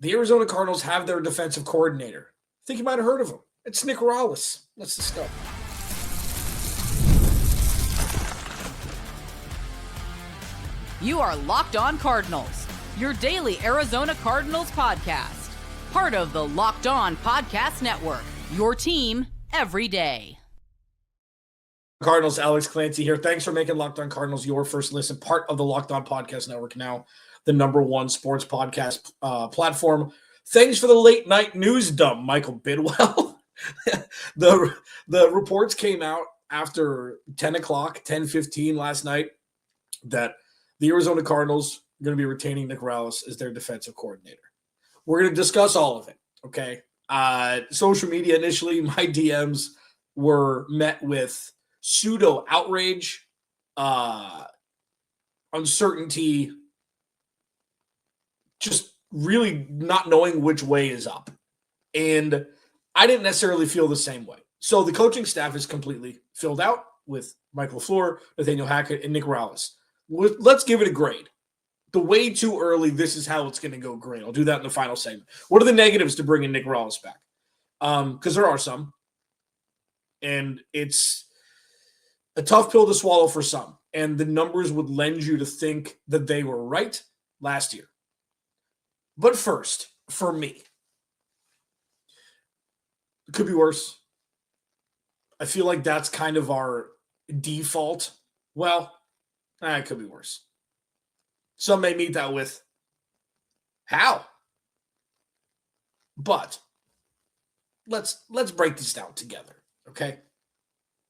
The Arizona Cardinals have their defensive coordinator. I think you might have heard of him. It's Nick Rallis. Let's discuss. You are Locked On Cardinals, your daily Arizona Cardinals podcast. Part of the Locked On Podcast Network, your team every day. Cardinals, Alex Clancy here. Thanks for making Locked On Cardinals your first listen, part of the Locked On Podcast Network, now the #1 sports podcast platform. Thanks for the late night news dump, Michael Bidwell. The reports came out after 10 o'clock, 10:15 last night, that the Arizona Cardinals are going to be retaining Nick Rallis as their defensive coordinator. We're going to discuss all of it, okay? Social media initially, my DMs were met with pseudo outrage, uncertainty, just really not knowing which way is up. And I didn't necessarily feel the same way. So the coaching staff is completely filled out with Michael LaFleur, Nathaniel Hackett, and Nick Rallis. Let's give it a grade. The way too early, this is how it's going to go grade. I'll do that in the final segment. What are the negatives to bringing Nick Rallis back? Because there are some. And it's a tough pill to swallow for some. And the numbers would lend you to think that they were right last year. But first, for me, it could be worse. I feel like that's kind of our default. Well, it could be worse. Some may meet that with, how? But let's break this down together, okay?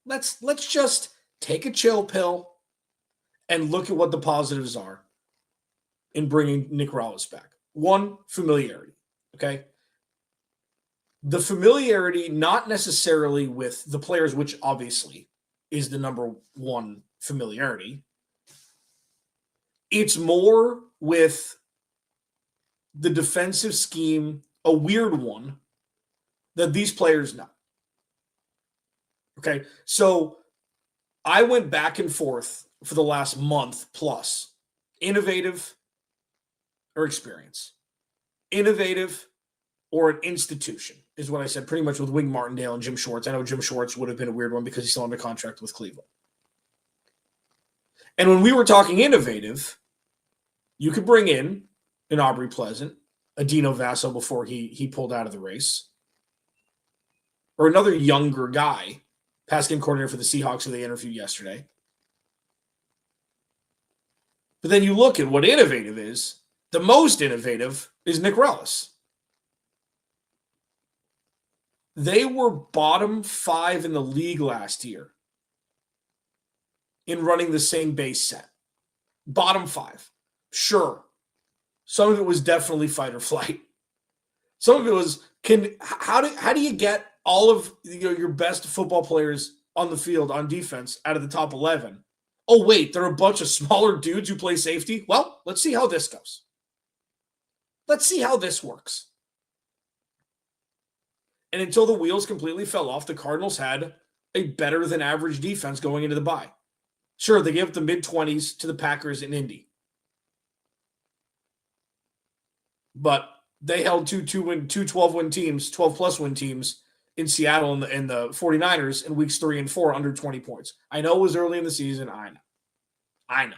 Let's just take a chill pill and look at what the positives are in bringing Nick Rallis back. One, familiarity, okay? The familiarity, not necessarily with the players, which obviously is the #1 familiarity. It's more with the defensive scheme, a weird one, that these players know. Okay, so I went back and forth for the last month plus. Innovative or experience. Innovative or an institution is what I said pretty much with Wing Martindale and Jim Schwartz. I know Jim Schwartz would have been a weird one because he's still under contract with Cleveland. And when we were talking innovative, you could bring in an Aubrey Pleasant, a Dino Vasso before he pulled out of the race, or another younger guy, pass game coordinator for the Seahawks who they interviewed yesterday. But then you look at what innovative is. The most innovative is Nick Rallis. They were bottom 5 in the league last year in running the same base set. Bottom 5. Sure. Some of it was definitely fight or flight. Some of it was, how do you get all of your best football players on the field on defense out of the top 11? Oh, wait, they're a bunch of smaller dudes who play safety? Well, let's see how this goes. Let's see how this works. And until the wheels completely fell off, the Cardinals had a better than average defense going into the bye. Sure, they gave up the mid-20s to the Packers in Indy. But they held two 12-win teams, 12-plus win teams in Seattle and the 49ers in weeks 3 and 4 under 20 points. I know it was early in the season. I know.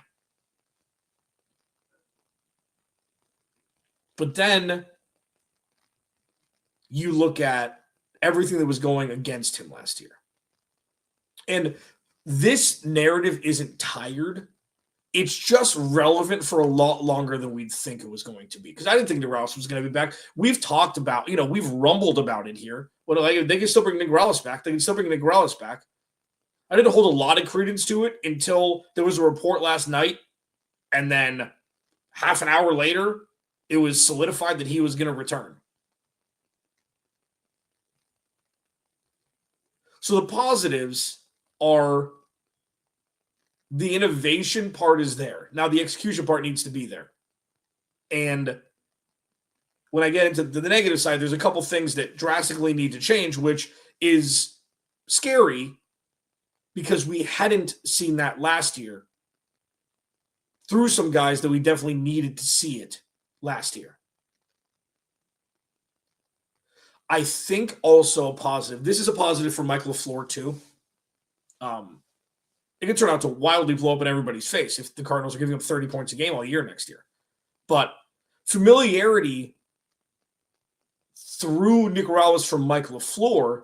But then you look at everything that was going against him last year. And this narrative isn't tired. It's just relevant for a lot longer than we'd think it was going to be. Because I didn't think Nick Rallis was going to be back. We've talked about, we've rumbled about it here. But they can still bring Nick Rallis back. They can still bring Nick Rallis back. I didn't hold a lot of credence to it until there was a report last night. And then half an hour later, it was solidified that he was going to return. So the positives are the innovation part is there. Now the execution part needs to be there. And when I get into the negative side, there's a couple things that drastically need to change, which is scary because we hadn't seen that last year through some guys that we definitely needed to see it last year. I think also a positive. This is a positive for Mike LaFleur too. It could turn out to wildly blow up in everybody's face if the Cardinals are giving up 30 points a game all year next year. But familiarity through Nick Rallis from Mike LaFleur,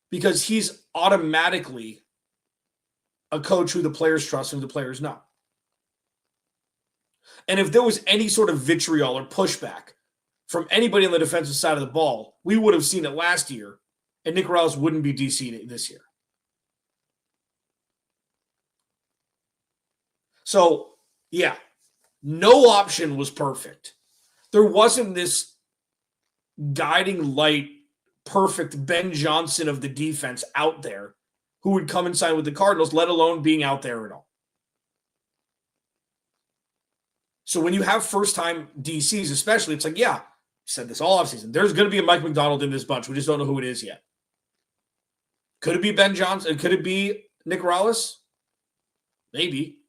because he's automatically a coach who the players trust and who the players know. And if there was any sort of vitriol or pushback from anybody on the defensive side of the ball, we would have seen it last year, and Nick Rallis wouldn't be DC this year. So, yeah, no option was perfect. There wasn't this guiding light, perfect Ben Johnson of the defense out there who would come and sign with the Cardinals, let alone being out there at all. So when you have first-time DCs especially, it's like, yeah, I said this all offseason. There's going to be a Mike McDonald in this bunch. We just don't know who it is yet. Could it be Ben Johnson? Could it be Nick Rallis? Maybe.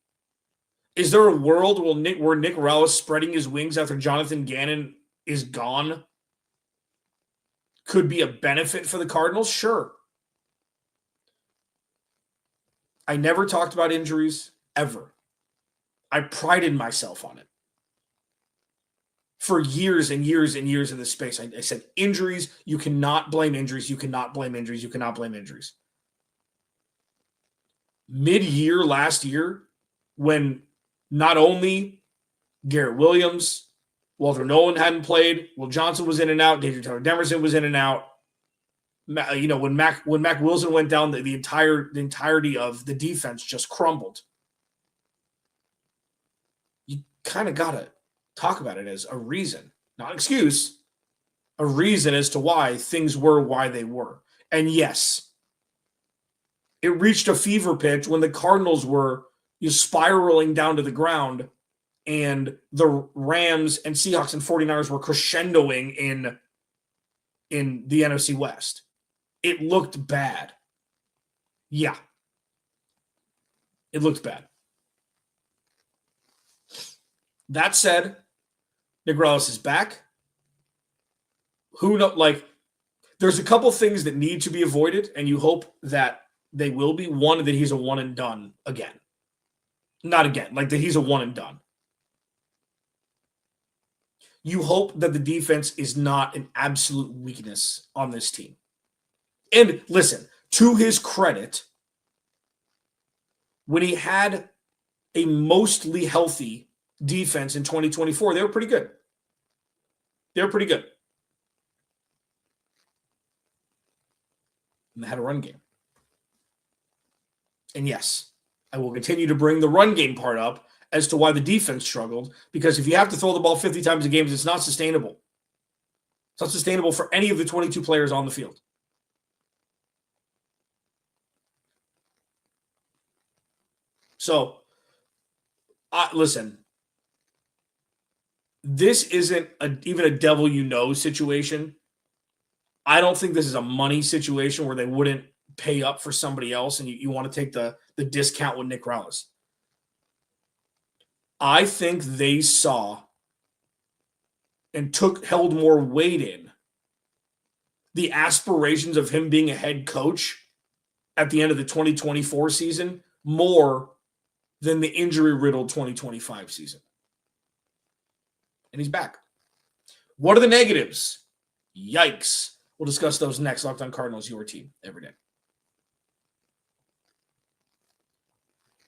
Is there a world where Nick Rallis spreading his wings after Jonathan Gannon is gone could be a benefit for the Cardinals? Sure. I never talked about injuries, ever. I prided myself on it. For years and years and years in this space, I said, injuries, you cannot blame injuries, you cannot blame injuries, you cannot blame injuries. Mid-year last year, when not only Garrett Williams, Walter Nolan hadn't played, Will Johnson was in and out, David Taylor Demerson was in and out. You know, when Mac Wilson went down, the entirety of the defense just crumbled. You kind of got to talk about it as a reason, not an excuse, a reason as to why things were why they were. And yes, it reached a fever pitch when the Cardinals were spiraling down to the ground and the Rams and Seahawks and 49ers were crescendoing in the NFC West. It looked bad. Yeah. It looked bad. That said, Nick Rallis is back. Who knows? Like, there's a couple things that need to be avoided, and you hope that they will be. One, that he's a one and done again. Not again, like that he's a one and done. You hope that the defense is not an absolute weakness on this team. And listen, to his credit, when he had a mostly healthy defense in 2024, they were pretty good. They were pretty good. And they had a run game. And yes, I will continue to bring the run game part up as to why the defense struggled, because if you have to throw the ball 50 times a game, it's not sustainable. It's not sustainable for any of the 22 players on the field. So, listen, this isn't even a devil you know situation. I don't think this is a money situation where they wouldn't pay up for somebody else and you want to take the discount with Nick Rallis. I think they saw and held more weight in the aspirations of him being a head coach at the end of the 2024 season more than the injury-riddled 2025 season. And he's back. What are the negatives? Yikes. We'll discuss those next. Locked On Cardinals, your team every day.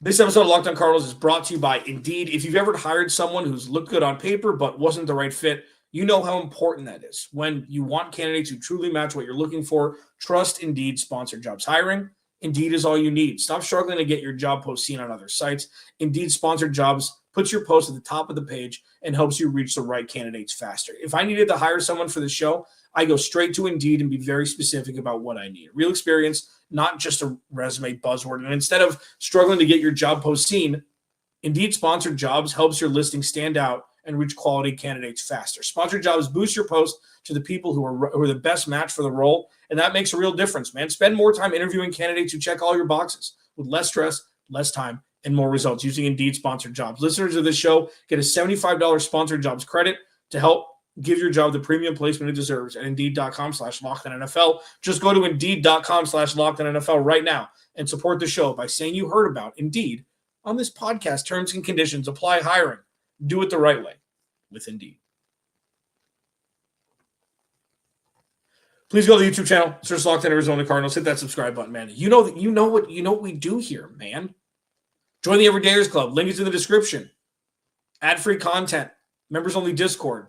This episode of Locked On Cardinals is brought to you by Indeed. If you've ever hired someone who's looked good on paper but wasn't the right fit, you know how important that is. When you want candidates who truly match what you're looking for, trust Indeed Sponsored Jobs Hiring. Indeed is all you need. Stop struggling to get your job post seen on other sites. Indeed Sponsored Jobs puts your post at the top of the page and helps you reach the right candidates faster. If I needed to hire someone for the show, I go straight to Indeed and be very specific about what I need. Real experience, not just a resume buzzword. And instead of struggling to get your job post seen, Indeed Sponsored Jobs helps your listing stand out and reach quality candidates faster. Sponsored Jobs boost your post to the people who are the best match for the role, and that makes a real difference, man. Spend more time interviewing candidates who check all your boxes with less stress, less time, and more results using Indeed Sponsored Jobs. Listeners of this show get a $75 Sponsored Jobs credit to help Give your job the premium placement it deserves at Indeed.com/LockedOnNFL. Just go to Indeed.com/LockedOnNFL right now and support the show by saying you heard about Indeed on this podcast. Terms and conditions apply. Hiring. Do it the right way with Indeed. Please go to the YouTube channel. Search Locked On Arizona Cardinals. Hit that subscribe button, man. You know what we do here, man. Join the Everydayers Club. Link is in the description. Ad-free content. Members-only Discord.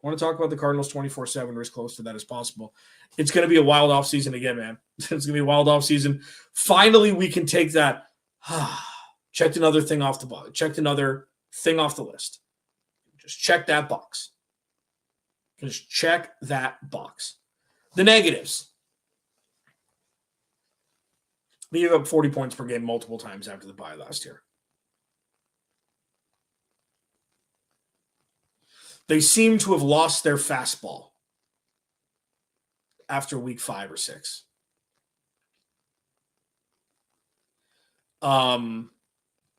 I want to talk about the Cardinals 24/7 or as close to that as possible. It's going to be a wild offseason again, man. It's going to be a wild offseason. Finally, we can take that. Checked another thing off the box. Checked another thing off the list. Just check that box. Just check that box. The negatives. They gave up 40 points per game multiple times after the bye last year. They seem to have lost their fastball after week 5 or 6.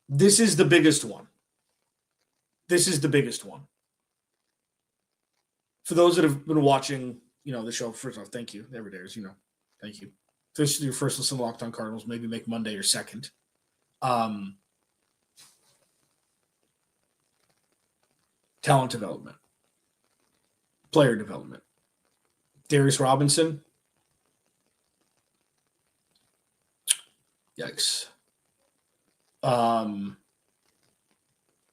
This is the biggest one. For those that have been watching, the show, first off, thank you. Everydayers, thank you. If this is your first listen to Locked On Cardinals, maybe make Monday your second. Talent development. Player development. Darius Robinson. Yikes.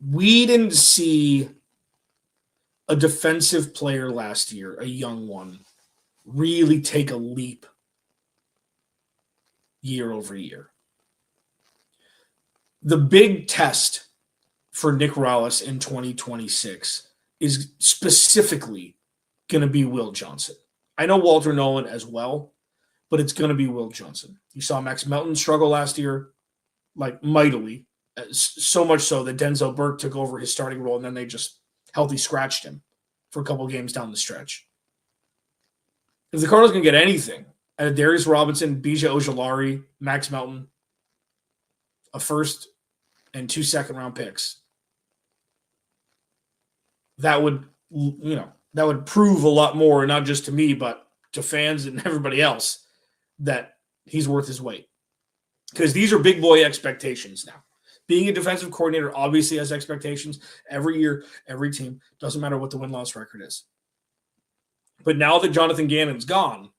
We didn't see a defensive player last year, a young one, really take a leap year over year. The big test for Nick Rallis in 2026 is specifically going to be Will Johnson. I know Walter Nolan as well, but it's going to be Will Johnson. You saw Max Melton struggle last year, like mightily, so much so that Denzel Burke took over his starting role, and then they just healthy scratched him for a couple games down the stretch. If the Cardinals can get anything out of Darius Robinson, Bija Ojulari, Max Melton, a first and 2 second-round picks, that would prove a lot more, not just to me, but to fans and everybody else, that he's worth his weight. Because these are big boy expectations now. Being a defensive coordinator obviously has expectations every year, every team. Doesn't matter what the win-loss record is. But now that Jonathan Gannon's gone,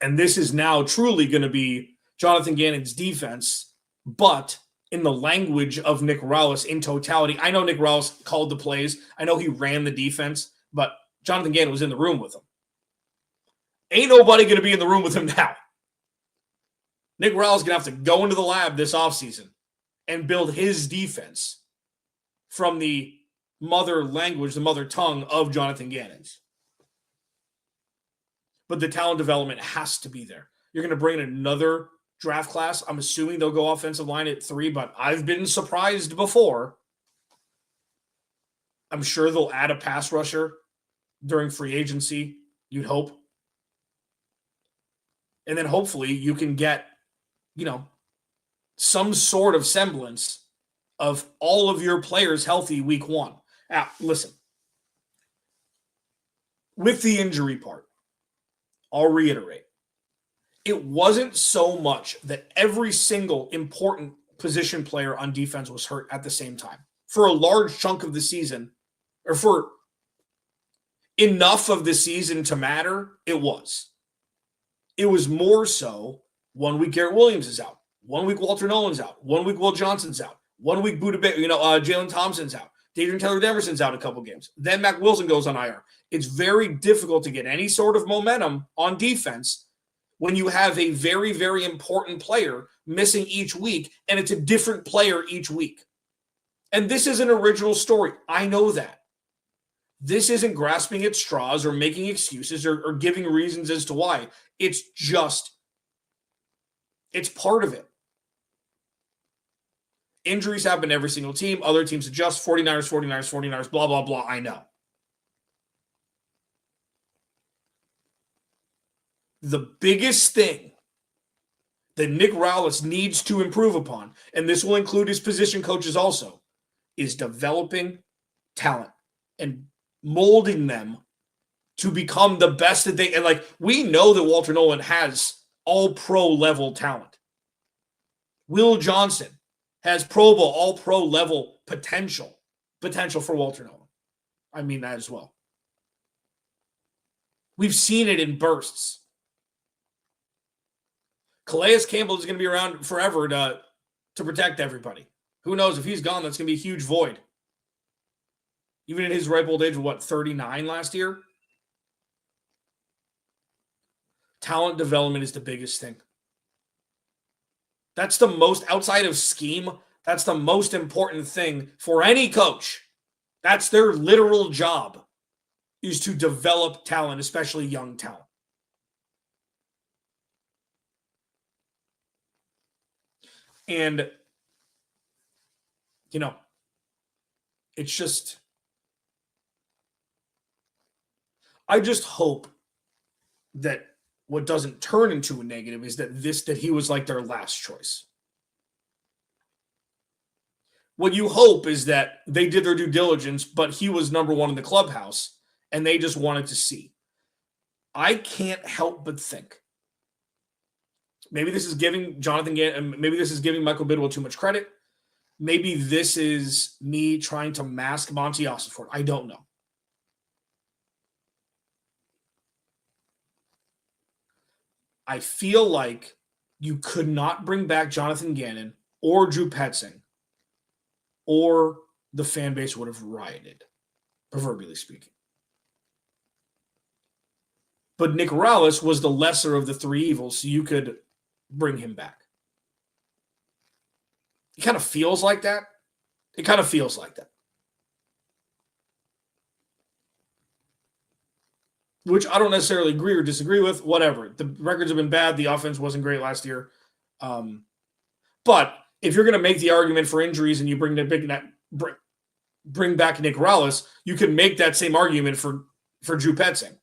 and this is now truly going to be Jonathan Gannon's defense, but in the language of Nick Rallis in totality. I know Nick Rallis called the plays. I know he ran the defense, but Jonathan Gannon was in the room with him. Ain't nobody going to be in the room with him now. Nick Rallis is going to have to go into the lab this offseason and build his defense from the mother language, the mother tongue of Jonathan Gannon's. But the talent development has to be there. You're going to bring in another draft class. I'm assuming they'll go offensive line at 3, but I've been surprised before. I'm sure they'll add a pass rusher during free agency, you'd hope. And then hopefully you can get, some sort of semblance of all of your players healthy week 1. Now, listen. With the injury part, I'll reiterate. It wasn't so much that every single important position player on defense was hurt at the same time. For a large chunk of the season, or for enough of the season to matter, it was. It was more so 1 week Garrett Williams is out. 1 week Walter Nolan's out. 1 week Will Johnson's out. 1 week Jalen Thompson's out. Davion Taylor-Deverson's out a couple games. Then Mac Wilson goes on IR. It's very difficult to get any sort of momentum on defense when you have a very, very important player missing each week, and it's a different player each week. And this is an original story. I know that. This isn't grasping at straws or making excuses or giving reasons as to why. It's part of it. Injuries happen to every single team. Other teams adjust. 49ers, blah, blah, blah. I know. The biggest thing that Nick Rallis needs to improve upon, and this will include his position coaches also, is developing talent and molding them to become the best that they, and like, we know that Walter Nolan has all pro level talent. Will Johnson has Pro Bowl, all pro level potential for Walter Nolan. I mean that as well. We've seen it in bursts. Calais Campbell is going to be around forever to protect everybody. Who knows, if he's gone, that's going to be a huge void. Even in his ripe old age of 39 last year? Talent development is the biggest thing. That's the most, outside of scheme, that's the most important thing for any coach. That's their literal job, is to develop talent, especially young talent. And, it's just, I just hope that what doesn't turn into a negative is that he was like their last choice. What you hope is that they did their due diligence, but he was number one in the clubhouse, and they just wanted to see. I can't help but think, maybe this is giving maybe this is giving Michael Bidwell too much credit. Maybe this is me trying to mask Monty Ossenfort. I don't know. I feel like you could not bring back Jonathan Gannon or Drew Petzing, or the fan base would have rioted, proverbially speaking. But Nick Rallis was the lesser of the three evils, so you could bring him back. It kind of feels like that. It kind of feels like that. Which I don't necessarily agree or disagree with, whatever. The records have been bad. The offense wasn't great last year. But if you're going to make the argument for injuries and you bring back Nick Rallis, you can make that same argument for Drew Petzing.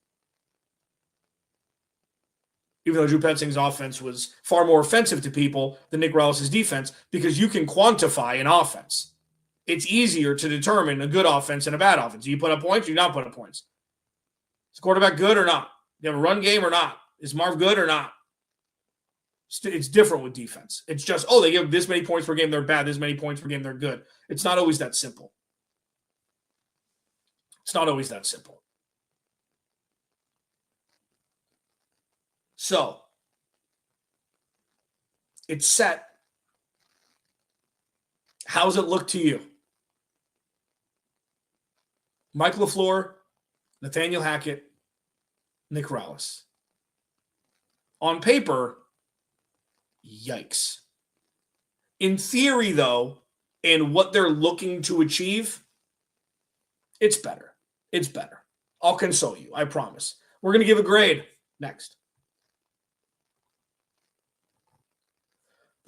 Even though Drew Petzing's offense was far more offensive to people than Nick Rallis' defense, because you can quantify an offense. It's easier to determine a good offense and a bad offense. Do you put up points or do you not put up points? Is the quarterback good or not? Do you have a run game or not? Is Marv good or not? It's different with defense. It's just, they give this many points per game, they're bad. This many points per game, they're good. It's not always that simple. It's not always that simple. So, it's set. How's it look to you? Mike LaFleur, Nathaniel Hackett, Nick Rallis. On paper, yikes. In theory, though, and what they're looking to achieve, it's better. It's better. I'll console you, I promise. We're going to give a grade next.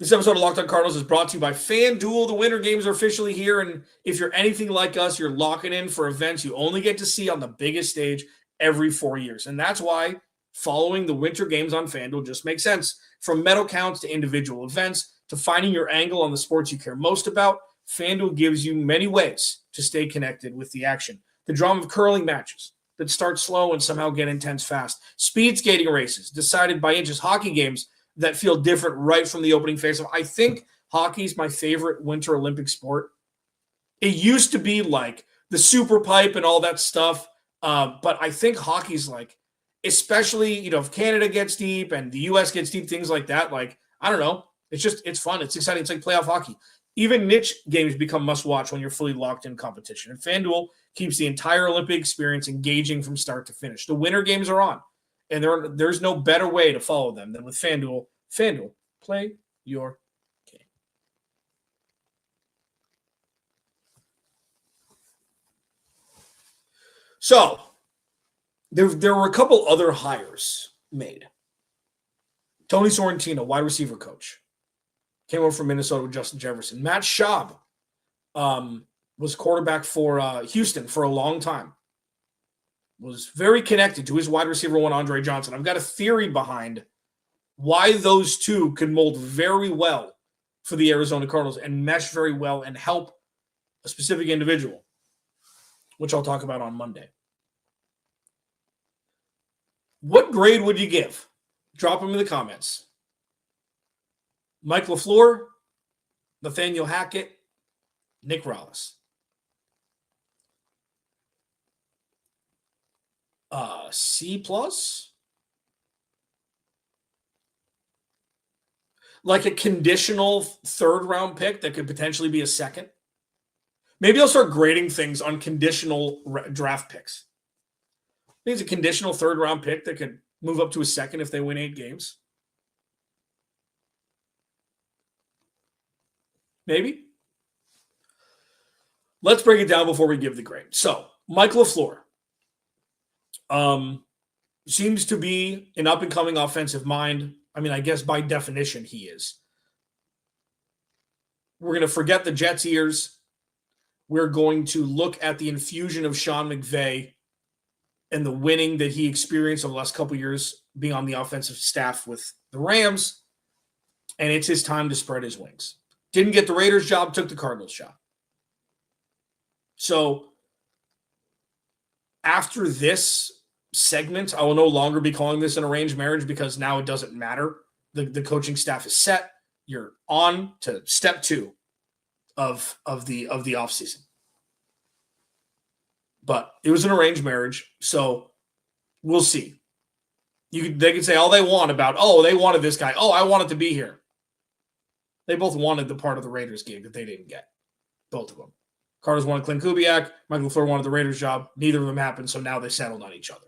This episode of Locked On Cardinals is brought to you by FanDuel. The winter games are officially here, and if you're anything like us, you're locking in for events you only get to see on the biggest stage every 4 years. And that's why following the winter games on FanDuel just makes sense. From medal counts to individual events to finding your angle on the sports you care most about, FanDuel gives you many ways to stay connected with the action. The drama of curling matches that start slow and somehow get intense fast. Speed skating races decided by inches. Hockey games that feel different right from the opening faceoff. I think hockey is my favorite Winter Olympic sport. It used to be like the super pipe and all that stuff, but I think hockey's like, especially, if Canada gets deep and the U.S. gets deep, things like that, like, I don't know. It's fun. It's exciting. It's like playoff hockey. Even niche games become must-watch when you're fully locked in competition. And FanDuel keeps the entire Olympic experience engaging from start to finish. The winter games are on. And there's no better way to follow them than with FanDuel. FanDuel, play your game. So, there were a couple other hires made. Tony Sorrentino, wide receiver coach, came over from Minnesota with Justin Jefferson. Matt Schaub was quarterback for Houston for a long time. Was very connected to his wide receiver one, Andre Johnson. I've got a theory behind why those two could mold very well for the Arizona Cardinals and mesh very well and help a specific individual, which I'll talk about on Monday. What grade would you give? Drop them in the comments. Mike LaFleur, Nathaniel Hackett, Nick Rallis. C+? Like a conditional third-round pick that could potentially be a second? Maybe I'll start grading things on conditional draft picks. I think it's a conditional third-round pick that could move up to a second if they win 8 games. Maybe. Let's break it down before we give the grade. So, Mike LaFleur seems to be an up-and-coming offensive mind. I mean, I guess by definition he is. We're going to forget the Jets years. We're going to look at the infusion of Sean McVay and the winning that he experienced over the last couple of years being on the offensive staff with the Rams. And it's his time to spread his wings. Didn't get the Raiders job, took the Cardinals job. So after this segment, I will no longer be calling this an arranged marriage because now it doesn't matter. The coaching staff is set. You're on to step 2 of the offseason. But it was an arranged marriage, so we'll see. They can say all they want about, they wanted this guy. I wanted to be here. They both wanted the part of the Raiders gig that they didn't get. Both of them. Cardinals wanted Clint Kubiak. Michael LaFleur wanted the Raiders job. Neither of them happened, so now they settled on each other.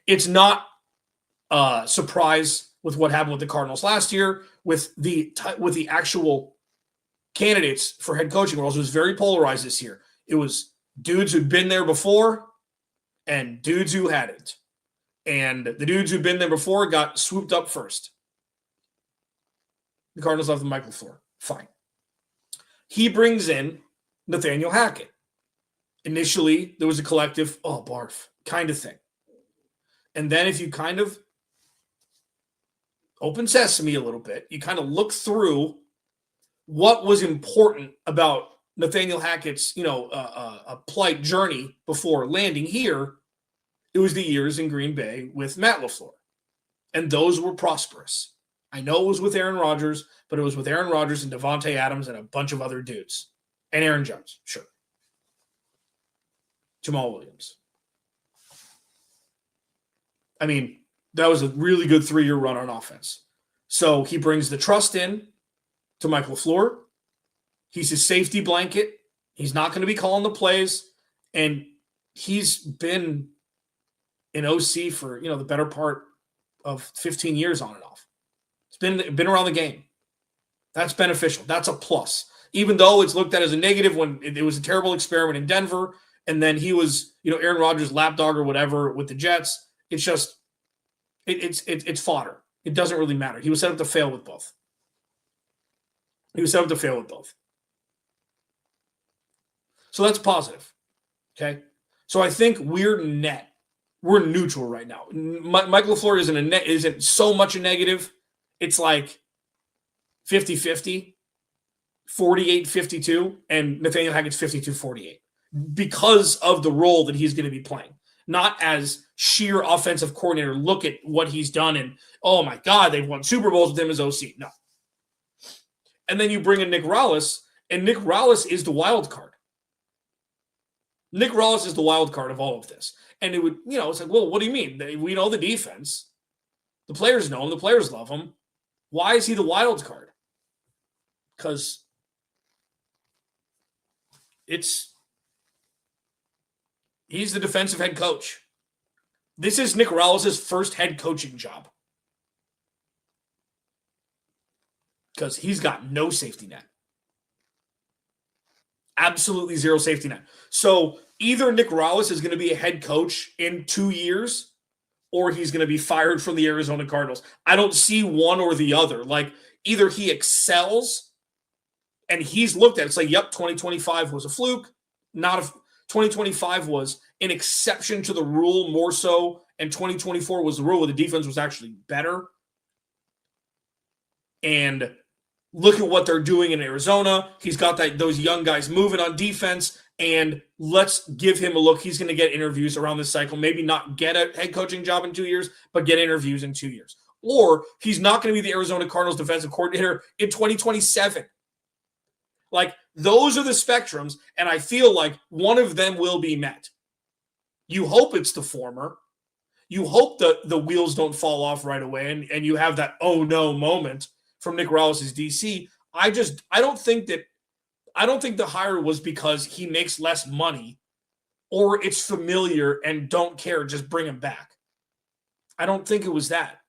It's not a surprise with what happened with the Cardinals last year with the actual candidates for head coaching roles. It was very polarized this year. It was dudes who'd been there before and dudes who hadn't. And the dudes who'd been there before got swooped up first. The Cardinals left with Michael LaFleur. Fine. He brings in Nathaniel Hackett. Initially, there was a collective, barf, kind of thing. And then if you kind of open sesame a little bit, you kind of look through what was important about Nathaniel Hackett's, a plight journey before landing here. It was the years in Green Bay with Matt LaFleur. And those were prosperous. I know it was with Aaron Rodgers, but it was with Aaron Rodgers and Devontae Adams and a bunch of other dudes. And Aaron Jones, sure. Jamal Williams. I mean, that was a really good 3-year run on offense. So he brings the trust in to Michael LaFleur. He's his safety blanket. He's not going to be calling the plays. And he's been an OC for, the better part of 15 years on and off. It's been around the game. That's beneficial. That's a plus. Even though it's looked at as a negative when it was a terrible experiment in Denver, and then he was, Aaron Rodgers' lapdog or whatever with the Jets. It's just, it's fodder. It doesn't really matter. He was set up to fail with both. So that's positive. Okay. So I think we're neutral right now. Michael LaFleur isn't so much a negative. It's like 50-50, 48-52, and Nathaniel Hackett's 52-48 because of the role that he's going to be playing. Not as sheer offensive coordinator. Look at what he's done, and oh my God, they've won Super Bowls with him as OC. No. And then you bring in Nick Rallis, and Nick Rallis is the wild card. Nick Rallis is the wild card of all of this. And it would, it's like, well, what do you mean? We know the defense. The players know him. The players love him. Why is he the wild card? Because he's the defensive head coach. This is Nick Rallis' first head coaching job. Because he's got no safety net. Absolutely zero safety net. So either Nick Rallis is going to be a head coach in 2 years, or he's going to be fired from the Arizona Cardinals. I don't see one or the other. Like, either he excels and he's looked at it, it's like, yep, 2025 was a fluke. 2025 was an exception to the rule more so, and 2024 was the rule where the defense was actually better. And look at what they're doing in Arizona. He's got those young guys moving on defense, and let's give him a look. He's going to get interviews around this cycle, maybe not get a head coaching job in 2 years, but get interviews in 2 years. Or he's not going to be the Arizona Cardinals defensive coordinator in 2027. Like, those are the spectrums, and I feel like one of them will be met. You hope it's the former. You hope the wheels don't fall off right away and you have that oh no moment from Nick Rallis' DC. I don't think the hire was because he makes less money or it's familiar and don't care, just bring him back. I don't think it was that.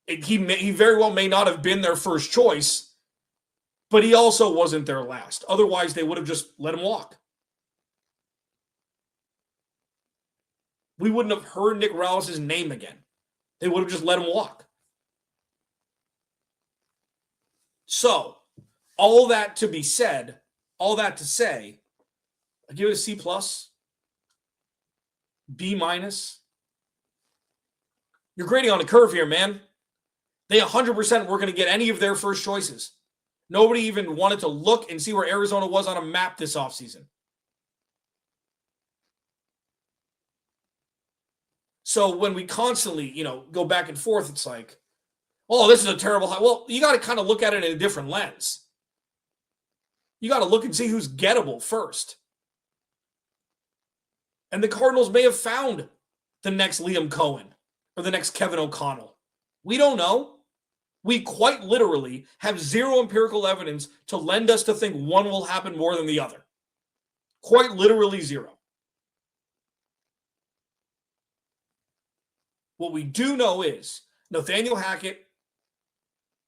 He very well may not have been their first choice, but he also wasn't their last. Otherwise, they would have just let him walk. We wouldn't have heard Nick Rallis' name again. They would have just let him walk. So, all that to be said, all that to say, I give it a C+, B-. You're grading on a curve here, man. They 100% were going to get any of their first choices. Nobody even wanted to look and see where Arizona was on a map this offseason. So when we constantly, go back and forth, it's like, oh, this is a terrible hire. Well, you got to kind of look at it in a different lens. You got to look and see who's gettable first. And the Cardinals may have found the next Liam Cohen or the next Kevin O'Connell. We don't know. We quite literally have zero empirical evidence to lend us to think one will happen more than the other. Quite literally zero. What we do know is Nathaniel Hackett,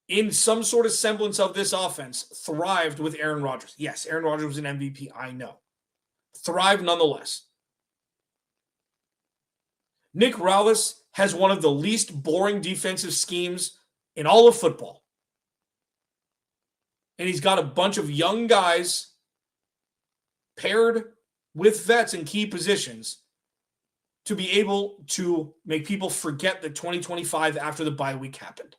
in some sort of semblance of this offense, thrived with Aaron Rodgers. Yes, Aaron Rodgers was an MVP, I know. Thrived nonetheless. Nick Rallis has one of the least boring defensive schemes in all of football. And he's got a bunch of young guys paired with vets in key positions to be able to make people forget that 2025 after the bye week happened.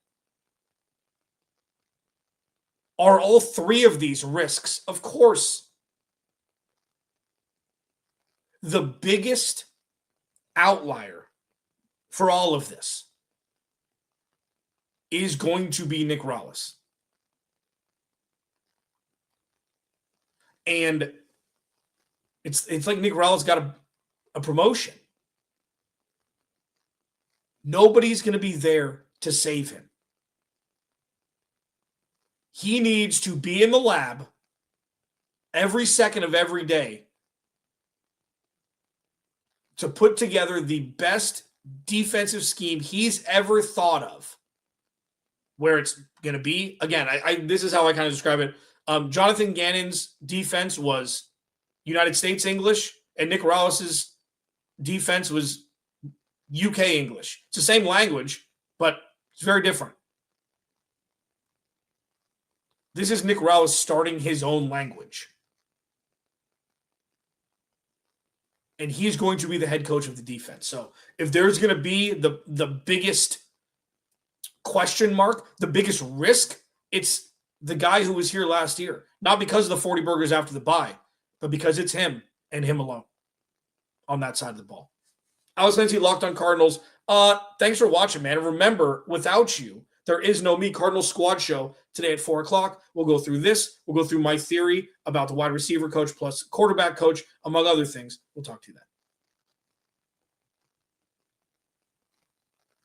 Are all three of these risks? Of course. The biggest outlier for all of this is going to be Nick Rallis. And it's like Nick Rallis got a promotion. Nobody's going to be there to save him. He needs to be in the lab every second of every day to put together the best defensive scheme he's ever thought of. Where it's going to be, again, this is how I kind of describe it. Jonathan Gannon's defense was United States English, and Nick Rallis' defense was UK English. It's the same language, but it's very different. This is Nick Rallis starting his own language. And he's going to be the head coach of the defense. So if there's going to be the biggest question mark, the biggest risk, it's the guy who was here last year. Not because of the 40 burgers after the bye, but because it's him and him alone on that side of the ball. Alex Clancy, Locked On Cardinals. Thanks for watching, man. And remember, without you, there is no Me Cardinals Squad show today at 4 o'clock. We'll go through this. We'll go through my theory about the wide receiver coach plus quarterback coach, among other things. We'll talk to you then.